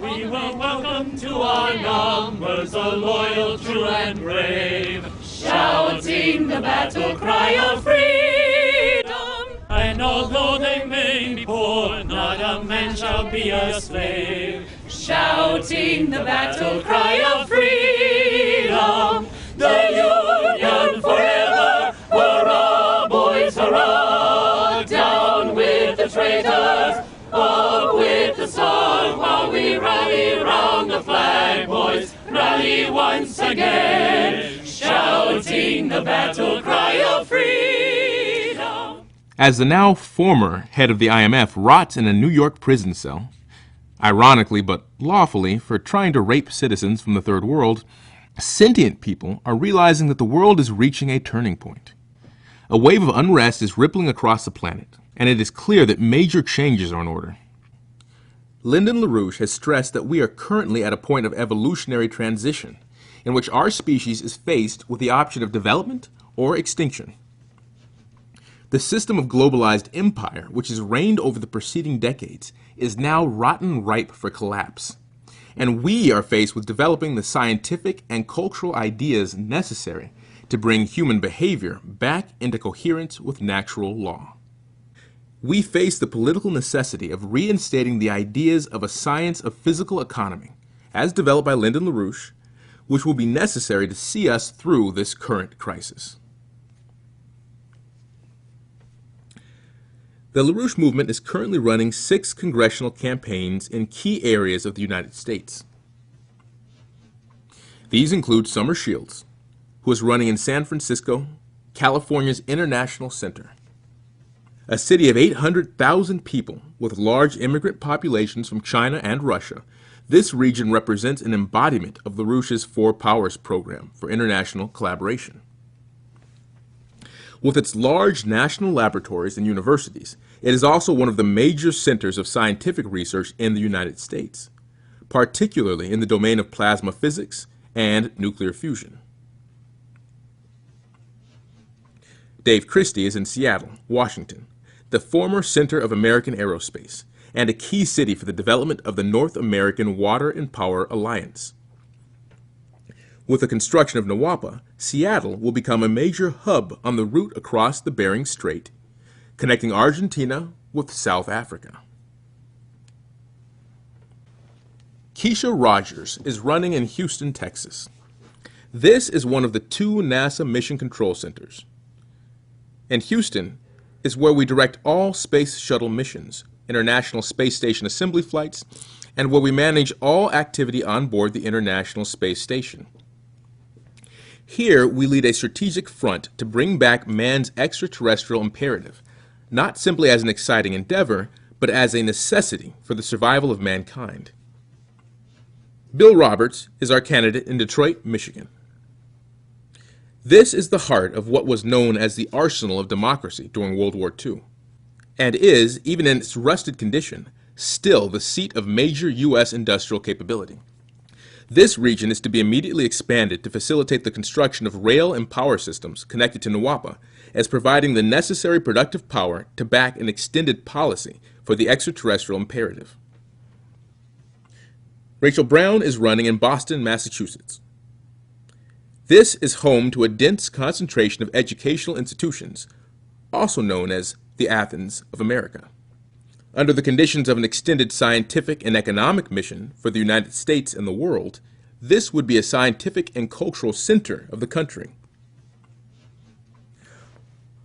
We will welcome to our numbers the loyal, true, and brave, shouting the battle cry of freedom. And although they may be poor, not a man shall be a slave, shouting the battle cry of freedom. The Union forever, hurrah, boys, hurrah! Down with the traitors, up with the sun, while we rally round the flag, boys, rally once again, shouting the battle cry of freedom. As the now former head of the IMF rots in a New York prison cell, ironically but lawfully for trying to rape citizens from the third world, sentient people are realizing that the world is reaching a turning point. A wave of unrest is rippling across the planet, and it is clear that major changes are in order. Lyndon LaRouche has stressed that we are currently at a point of evolutionary transition, in which our species is faced with the option of development or extinction. The system of globalized empire, which has reigned over the preceding decades, is now rotten ripe for collapse. And we are faced with developing the scientific and cultural ideas necessary to bring human behavior back into coherence with natural law. We face the political necessity of reinstating the ideas of a science of physical economy, as developed by Lyndon LaRouche, which will be necessary to see us through this current crisis. The LaRouche movement is currently running 6 congressional campaigns in key areas of the United States. These include Summer Shields, who is running in San Francisco, California's International Center. A city of 800,000 people with large immigrant populations from China and Russia, this region represents an embodiment of LaRouche's Four Powers program for international collaboration. With its large national laboratories and universities, it is also one of the major centers of scientific research in the United States, particularly in the domain of plasma physics and nuclear fusion. Dave Christie is in Seattle, Washington, the former center of American aerospace, and a key city for the development of the North American Water and Power Alliance. With the construction of NWAPA, Seattle will become a major hub on the route across the Bering Strait, connecting Argentina with South Africa. Keisha Rogers is running in Houston, Texas. This is one of the 2 NASA Mission Control Centers. And Houston is where we direct all Space Shuttle missions, International Space Station assembly flights, and where we manage all activity on board the International Space Station. Here, we lead a strategic front to bring back man's extraterrestrial imperative, not simply as an exciting endeavor, but as a necessity for the survival of mankind. Bill Roberts is our candidate in Detroit, Michigan. This is the heart of what was known as the arsenal of democracy during World War II, and is, even in its rusted condition, still the seat of major U.S. industrial capability. This region is to be immediately expanded to facilitate the construction of rail and power systems connected to NWAPA, as providing the necessary productive power to back an extended policy for the extraterrestrial imperative. Rachel Brown is running in Boston, Massachusetts. This is home to a dense concentration of educational institutions, also known as the Athens of America. Under the conditions of an extended scientific and economic mission for the United States and the world, this would be a scientific and cultural center of the country.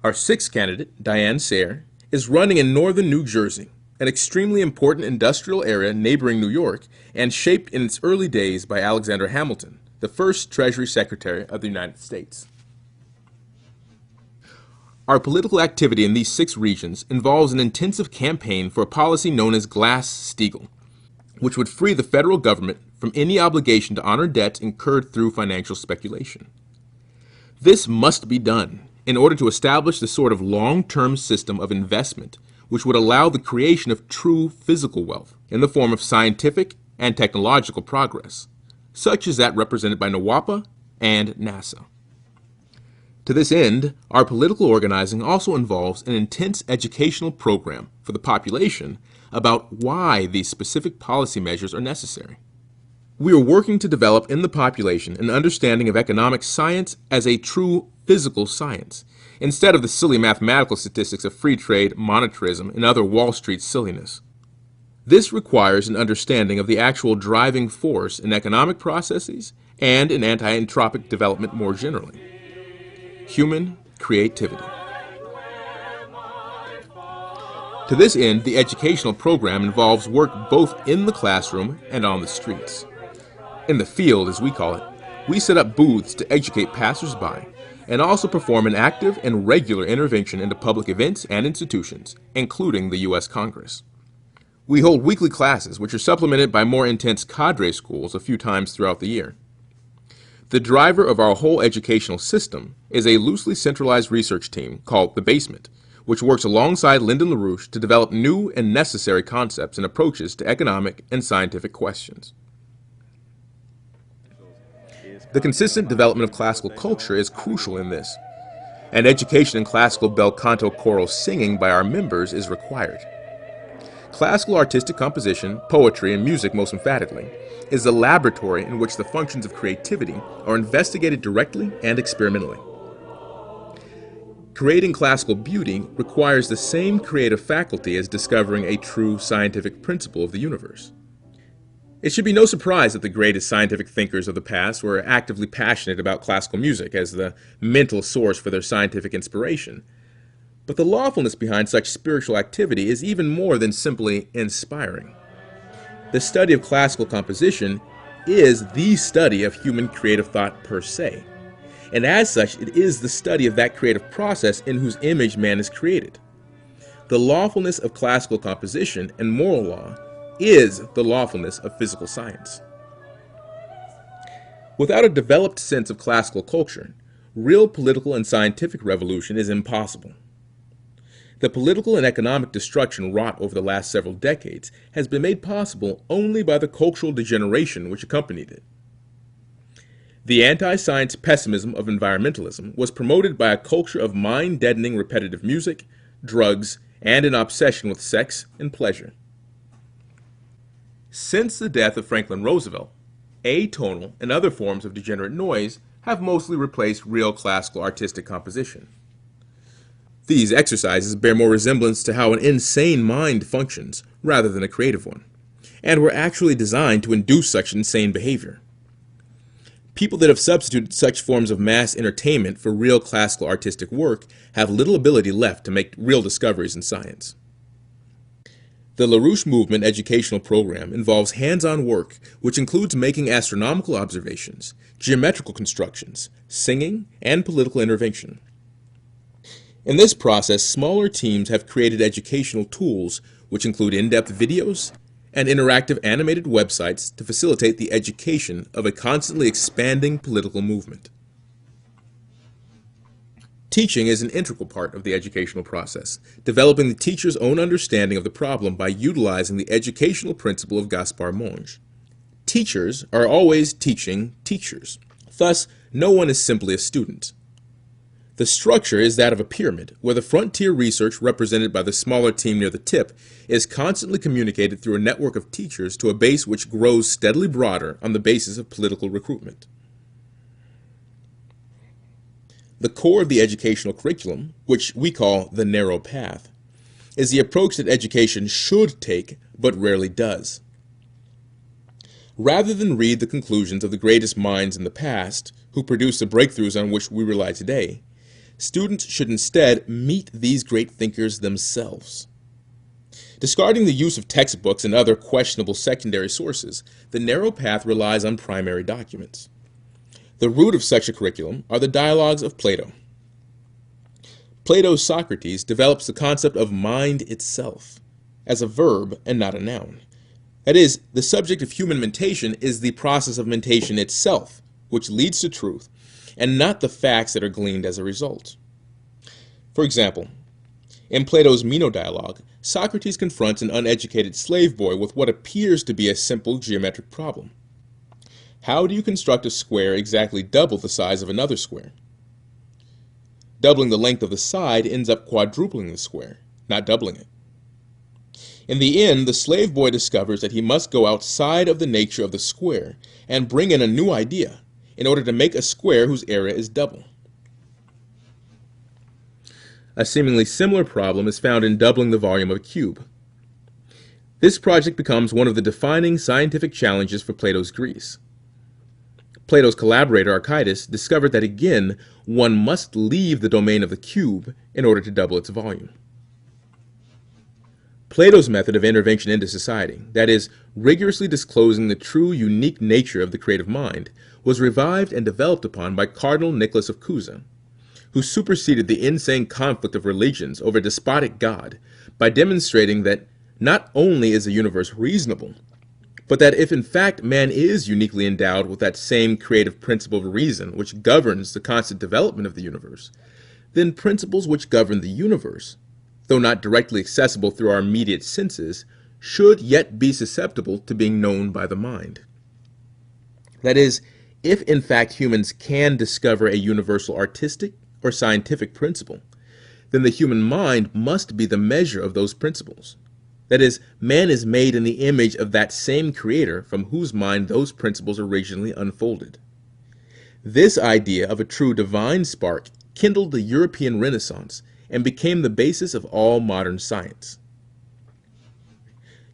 Our 6th candidate, Diane Sayre, is running in northern New Jersey, an extremely important industrial area neighboring New York and shaped in its early days by Alexander Hamilton, the first Treasury Secretary of the United States. Our political activity in these 6 regions involves an intensive campaign for a policy known as Glass-Steagall, which would free the federal government from any obligation to honor debts incurred through financial speculation. This must be done in order to establish the sort of long-term system of investment which would allow the creation of true physical wealth in the form of scientific and technological progress, such as that represented by NWAPA and NASA. To this end, our political organizing also involves an intense educational program for the population about why these specific policy measures are necessary. We are working to develop in the population an understanding of economic science as a true physical science, instead of the silly mathematical statistics of free trade, monetarism, and other Wall Street silliness. This requires an understanding of the actual driving force in economic processes and in anti-entropic development more generally: human creativity. To this end, the educational program involves work both in the classroom and on the streets. In the field, as we call it, we set up booths to educate passersby and also perform an active and regular intervention into public events and institutions, including the U.S. Congress. We hold weekly classes, which are supplemented by more intense cadre schools a few times throughout the year. The driver of our whole educational system is a loosely centralized research team called The Basement, which works alongside Lyndon LaRouche to develop new and necessary concepts and approaches to economic and scientific questions. The consistent development of classical culture is crucial in this, and education in classical bel canto choral singing by our members is required. Classical artistic composition, poetry, and music most emphatically, is the laboratory in which the functions of creativity are investigated directly and experimentally. Creating classical beauty requires the same creative faculty as discovering a true scientific principle of the universe. It should be no surprise that the greatest scientific thinkers of the past were actively passionate about classical music as the mental source for their scientific inspiration. But the lawfulness behind such spiritual activity is even more than simply inspiring. The study of classical composition is the study of human creative thought per se, and as such, it is the study of that creative process in whose image man is created. The lawfulness of classical composition and moral law is the lawfulness of physical science. Without a developed sense of classical culture, real political and scientific revolution is impossible. The political and economic destruction wrought over the last several decades has been made possible only by the cultural degeneration which accompanied it. The anti-science pessimism of environmentalism was promoted by a culture of mind-deadening repetitive music, drugs, and an obsession with sex and pleasure. Since the death of Franklin Roosevelt, atonal and other forms of degenerate noise have mostly replaced real classical artistic composition. These exercises bear more resemblance to how an insane mind functions rather than a creative one, and were actually designed to induce such insane behavior. People that have substituted such forms of mass entertainment for real classical artistic work have little ability left to make real discoveries in science. The LaRouche Movement educational program involves hands-on work which includes making astronomical observations, geometrical constructions, singing, and political intervention. In this process, smaller teams have created educational tools which include in-depth videos and interactive animated websites to facilitate the education of a constantly expanding political movement. Teaching is an integral part of the educational process, developing the teacher's own understanding of the problem by utilizing the educational principle of Gaspar Monge. Teachers are always teaching teachers. Thus, no one is simply a student. The structure is that of a pyramid, where the frontier research represented by the smaller team near the tip is constantly communicated through a network of teachers to a base which grows steadily broader on the basis of political recruitment. The core of the educational curriculum, which we call the narrow path, is the approach that education should take but rarely does. Rather than read the conclusions of the greatest minds in the past, who produced the breakthroughs on which we rely today, students should instead meet these great thinkers themselves. Discarding the use of textbooks and other questionable secondary sources, the narrow path relies on primary documents. The root of such a curriculum are the dialogues of Plato. Plato's Socrates develops the concept of mind itself as a verb and not a noun. That is, the subject of human mentation is the process of mentation itself, which leads to truth, and not the facts that are gleaned as a result. For example, in Plato's Meno dialogue, Socrates confronts an uneducated slave boy with what appears to be a simple geometric problem. How do you construct a square exactly double the size of another square? Doubling the length of the side ends up quadrupling the square, not doubling it. In the end, the slave boy discovers that he must go outside of the nature of the square and bring in a new idea in order to make a square whose area is double. A seemingly similar problem is found in doubling the volume of a cube. This project becomes one of the defining scientific challenges for Plato's Greece. Plato's collaborator Archytas discovered that again, one must leave the domain of the cube in order to double its volume. Plato's method of intervention into society, that is, rigorously disclosing the true unique nature of the creative mind, was revived and developed upon by Cardinal Nicholas of Cusa, who superseded the insane conflict of religions over a despotic God by demonstrating that not only is the universe reasonable, but that if in fact man is uniquely endowed with that same creative principle of reason which governs the constant development of the universe, then principles which govern the universe, though not directly accessible through our immediate senses, should yet be susceptible to being known by the mind. That is, if in fact humans can discover a universal artistic or scientific principle, then the human mind must be the measure of those principles. That is, man is made in the image of that same creator from whose mind those principles originally unfolded. This idea of a true divine spark kindled the European Renaissance and became the basis of all modern science.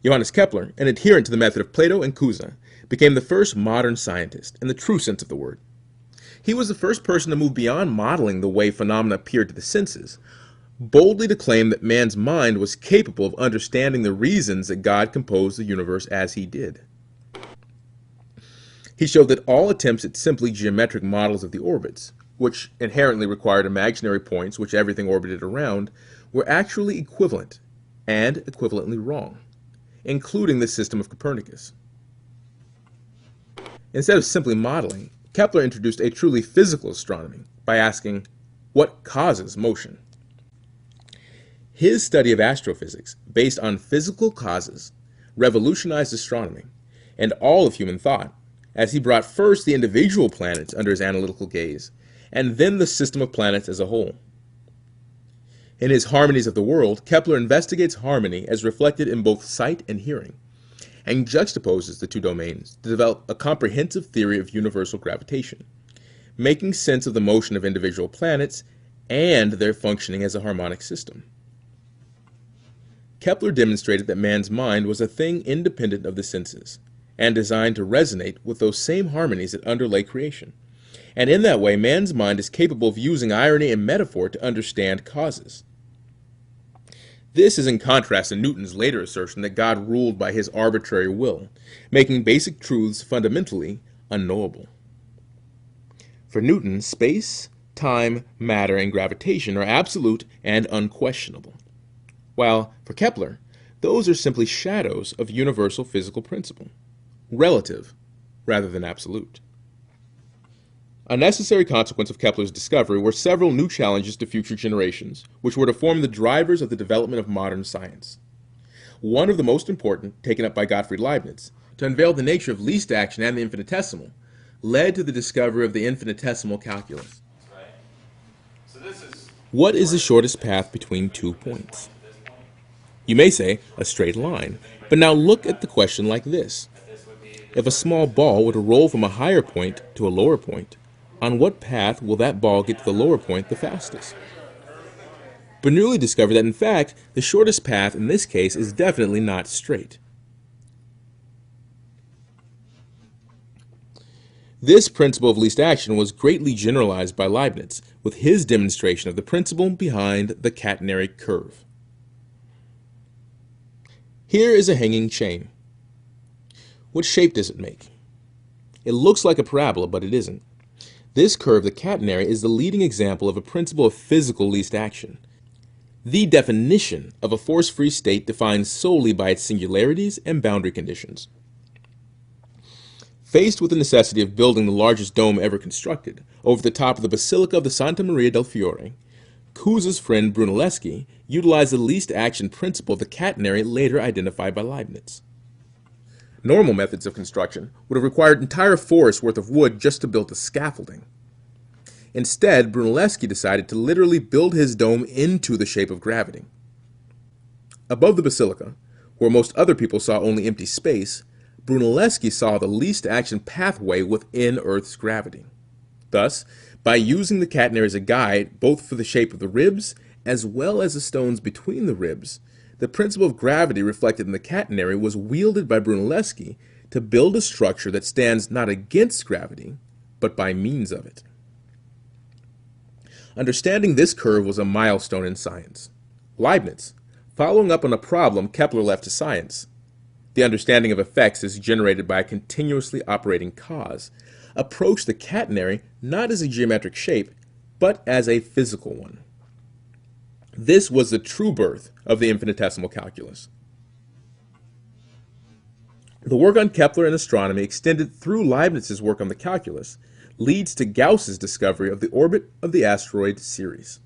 Johannes Kepler, an adherent to the method of Plato and Cusa, became the first modern scientist in the true sense of the word. He was the first person to move beyond modeling the way phenomena appeared to the senses, boldly to claim that man's mind was capable of understanding the reasons that God composed the universe as he did. He showed that all attempts at simply geometric models of the orbits, which inherently required imaginary points which everything orbited around, were actually equivalent and equivalently wrong, including the system of Copernicus. Instead of simply modeling, Kepler introduced a truly physical astronomy by asking, what causes motion? His study of astrophysics, based on physical causes, revolutionized astronomy and all of human thought, as he brought first the individual planets under his analytical gaze, and then the system of planets as a whole. In his Harmonies of the World, Kepler investigates harmony as reflected in both sight and hearing, and juxtaposes the two domains to develop a comprehensive theory of universal gravitation, making sense of the motion of individual planets and their functioning as a harmonic system. Kepler demonstrated that man's mind was a thing independent of the senses, and designed to resonate with those same harmonies that underlay creation. And in that way, man's mind is capable of using irony and metaphor to understand causes. This is in contrast to Newton's later assertion that God ruled by his arbitrary will, making basic truths fundamentally unknowable. For Newton, space, time, matter, and gravitation are absolute and unquestionable, while for Kepler, those are simply shadows of universal physical principle, relative rather than absolute. A necessary consequence of Kepler's discovery were several new challenges to future generations, which were to form the drivers of the development of modern science. One of the most important, taken up by Gottfried Leibniz, to unveil the nature of least action and the infinitesimal, led to the discovery of the infinitesimal calculus. What is the shortest path between 2 points? You may say, a straight line, but now look at the question like this. If a small ball were to roll from a higher point to a lower point, on what path will that ball get to the lower point the fastest? Bernoulli discovered that in fact, the shortest path in this case is definitely not straight. This principle of least action was greatly generalized by Leibniz with his demonstration of the principle behind the catenary curve. Here is a hanging chain. What shape does it make? It looks like a parabola, but it isn't. This curve, the catenary, is the leading example of a principle of physical least action, the definition of a force-free state defined solely by its singularities and boundary conditions. Faced with the necessity of building the largest dome ever constructed over the top of the Basilica of the Santa Maria del Fiore, Cusa's friend Brunelleschi utilized the least action principle of the catenary later identified by Leibniz. Normal methods of construction would have required entire forests worth of wood just to build the scaffolding. Instead, Brunelleschi decided to literally build his dome into the shape of gravity. Above the basilica, where most other people saw only empty space, Brunelleschi saw the least action pathway within Earth's gravity. Thus, by using the catenary as a guide both for the shape of the ribs as well as the stones between the ribs, the principle of gravity reflected in the catenary was wielded by Brunelleschi to build a structure that stands not against gravity, but by means of it. Understanding this curve was a milestone in science. Leibniz, following up on a problem Kepler left to science, the understanding of effects as generated by a continuously operating cause, approached the catenary not as a geometric shape, but as a physical one. This was the true birth of the infinitesimal calculus. The work on Kepler and astronomy extended through Leibniz's work on the calculus leads to Gauss's discovery of the orbit of the asteroid Ceres.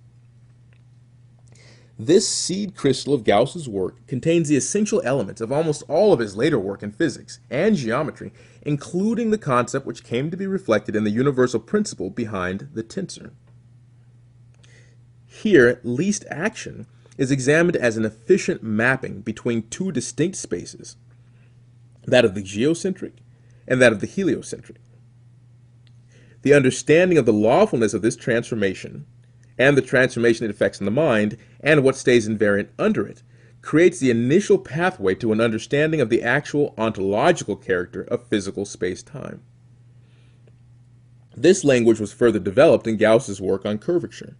This seed crystal of Gauss's work contains the essential elements of almost all of his later work in physics and geometry, including the concept which came to be reflected in the universal principle behind the tensor. Here, least action is examined as an efficient mapping between two distinct spaces, that of the geocentric and that of the heliocentric. The understanding of the lawfulness of this transformation and the transformation it affects in the mind and what stays invariant under it creates the initial pathway to an understanding of the actual ontological character of physical space-time. This language was further developed in Gauss's work on curvature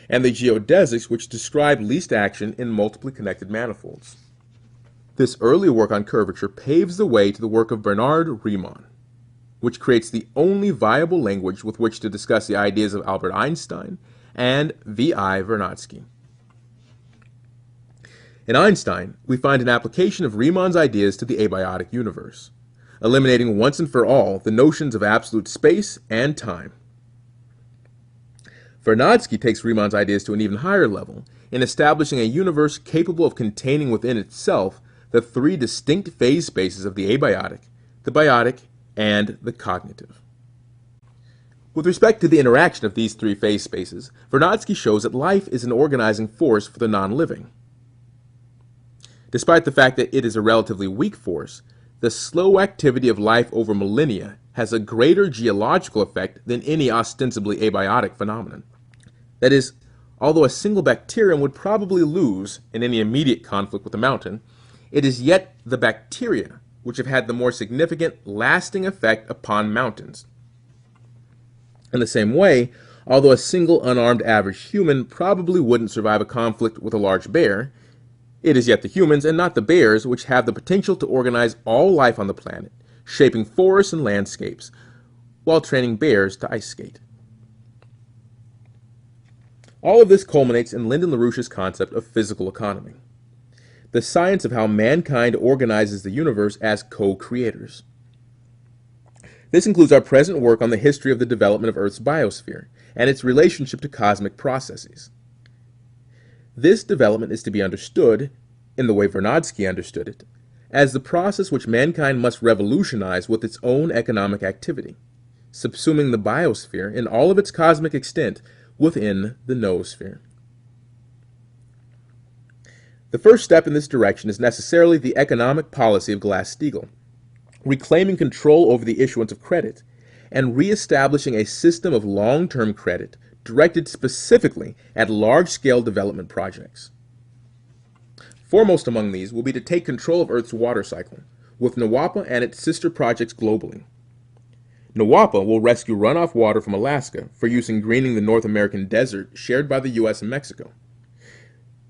and the geodesics which describe least action in multiply connected manifolds. This early work on curvature paves the way to the work of Bernard Riemann, which creates the only viable language with which to discuss the ideas of Albert Einstein and V.I. Vernadsky. In Einstein, we find an application of Riemann's ideas to the abiotic universe, eliminating once and for all the notions of absolute space and time. Vernadsky takes Riemann's ideas to an even higher level in establishing a universe capable of containing within itself the three distinct phase spaces of the abiotic, the biotic, and the cognitive. With respect to the interaction of these three phase spaces, Vernadsky shows that life is an organizing force for the non-living. Despite the fact that it is a relatively weak force, the slow activity of life over millennia has a greater geological effect than any ostensibly abiotic phenomenon. That is, although a single bacterium would probably lose in any immediate conflict with a mountain, it is yet the bacteria which have had the more significant, lasting effect upon mountains. In the same way, although a single unarmed average human probably wouldn't survive a conflict with a large bear, it is yet the humans and not the bears which have the potential to organize all life on the planet, shaping forests and landscapes, while training bears to ice skate. All of this culminates in Lyndon LaRouche's concept of physical economy, the science of how mankind organizes the universe as co-creators. This includes our present work on the history of the development of Earth's biosphere and its relationship to cosmic processes. This development is to be understood, in the way Vernadsky understood it, as the process which mankind must revolutionize with its own economic activity, subsuming the biosphere in all of its cosmic extent within the noosphere. The first step in this direction is necessarily the economic policy of Glass-Steagall, reclaiming control over the issuance of credit and reestablishing a system of long-term credit directed specifically at large-scale development projects. Foremost among these will be to take control of Earth's water cycle, with NWAPA and its sister projects globally. NWAPA will rescue runoff water from Alaska for use in greening the North American desert shared by the U.S. and Mexico.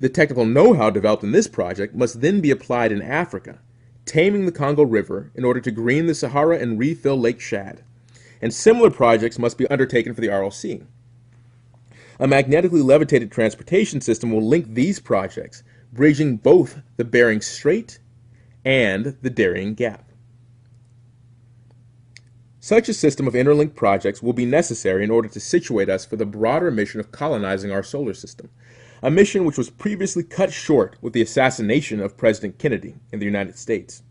The technical know-how developed in this project must then be applied in Africa, taming the Congo River in order to green the Sahara and refill Lake Chad, and similar projects must be undertaken for the Aral Sea. A magnetically levitated transportation system will link these projects, bridging both the Bering Strait and the Darien Gap. Such a system of interlinked projects will be necessary in order to situate us for the broader mission of colonizing our solar system, a mission which was previously cut short with the assassination of President Kennedy in the United States.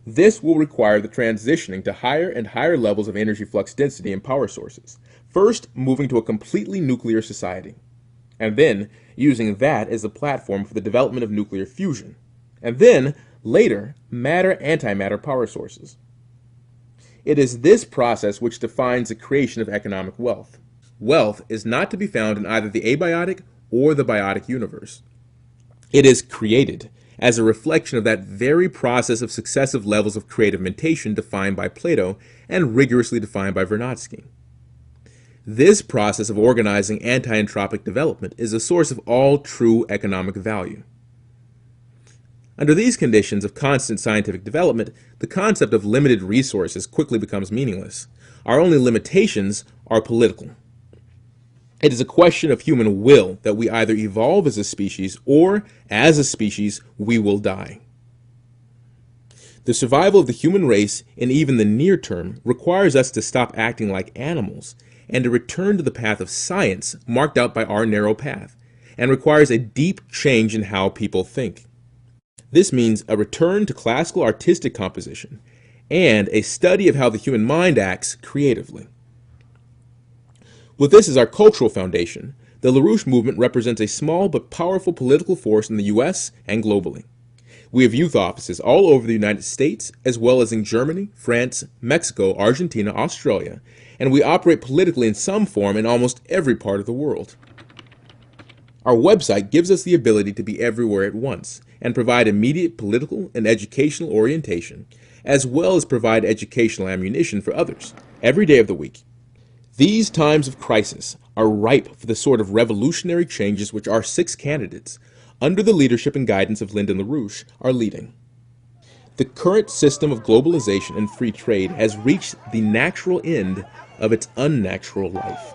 This will require the transitioning to higher and higher levels of energy flux density and power sources, first moving to a completely nuclear society, and then using that as the platform for the development of nuclear fusion, and then, later, matter-antimatter power sources. It is this process which defines the creation of economic wealth. Wealth is not to be found in either the abiotic or the biotic universe. It is created as a reflection of that very process of successive levels of creative mentation defined by Plato and rigorously defined by Vernadsky. This process of organizing anti-entropic development is a source of all true economic value. Under these conditions of constant scientific development, the concept of limited resources quickly becomes meaningless. Our only limitations are political. It is a question of human will that we either evolve as a species or, as a species, we will die. The survival of the human race in even the near term requires us to stop acting like animals and to return to the path of science marked out by our narrow path, and requires a deep change in how people think. This means a return to classical artistic composition and a study of how the human mind acts creatively. With this as our cultural foundation, the LaRouche movement represents a small but powerful political force in the U.S. and globally. We have youth offices all over the United States, as well as in Germany, France, Mexico, Argentina, Australia, and we operate politically in some form in almost every part of the world. Our website gives us the ability to be everywhere at once and provide immediate political and educational orientation, as well as provide educational ammunition for others every day of the week. These times of crisis are ripe for the sort of revolutionary changes which our 6 candidates, under the leadership and guidance of Lyndon LaRouche, are leading. The current system of globalization and free trade has reached the natural end of its unnatural life.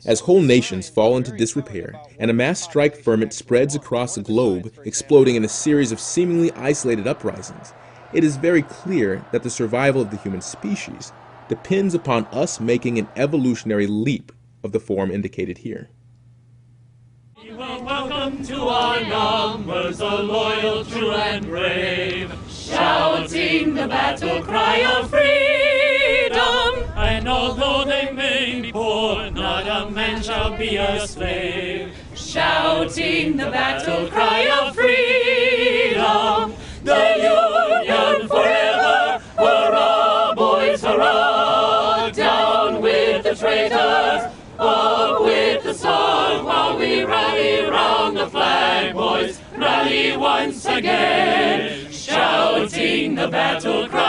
As whole nations fall into disrepair and a mass strike ferment spreads across the globe, exploding in a series of seemingly isolated uprisings, it is very clear that the survival of the human species depends upon us making an evolutionary leap of the form indicated here. You are welcome to our numbers, the loyal, true, and brave, shouting the battle cry of freedom. And although they may be poor, not a man shall be a slave, shouting the battle cry of freedom. The Union forever, hurrah, boys, hurrah! Down with the traitors, up with the sword, while we rally round the flag, boys, rally once again, shouting the battle cry.